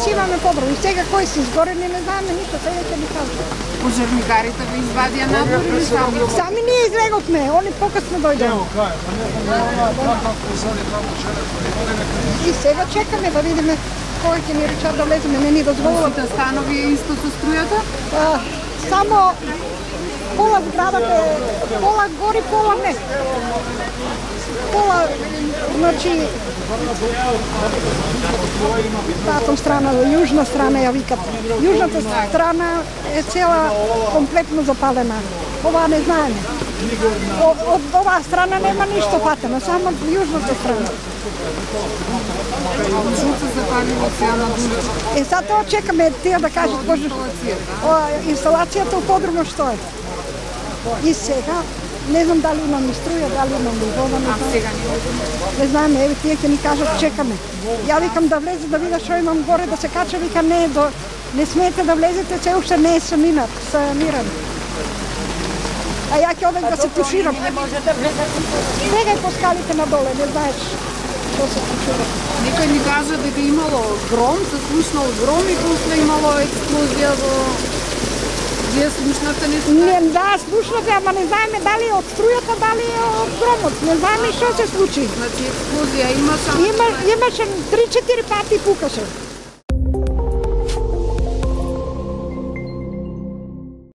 си имаме подроби. Сега кој си изгорени, не знаеме ништо, сега ќе ни кажа. Пожарникарите ве извадија надвор или сами? Сами ние излеговме, они покасно дојдоа. И сега чекаме да видиме кој ќе ни речат да влеземе, не ни дозволува. Сите станови е исто со струјата? Само пола зградата е, пола гори, пола не. Пола, значи, таа страна, јужна страна ја викат. Јужната страна е цела комплетно запалена. Ова не знаеме. Од оваа страна нема ништо патено, само јужната страна. Што се запалило сега на дури? Сега тоа чекаме тие да кажат инсталацијата у подробно што е. И сега не знам дали имам струја, дали имам вода, не знам. Сега не знаеме, еве тие ќе ни кажат чекаме. Ја викам да влезе да видам што имам горе да се кача, вика не смете да влезете, се уште не е саниран. А ја ќе одам да се туширам. Сега е по скалите надоле, не знаеш што се тушира. Некој ни кажа дека имало гром, се слушнал гром и после имало експлозија во... Вие слушнате нешто? Не, да, слушнате, ама не знаеме дали е од струјата, дали е од громот. Не знаеме што се случи. Значи експлозија имаше? Имаше 3-4 пати пукаше.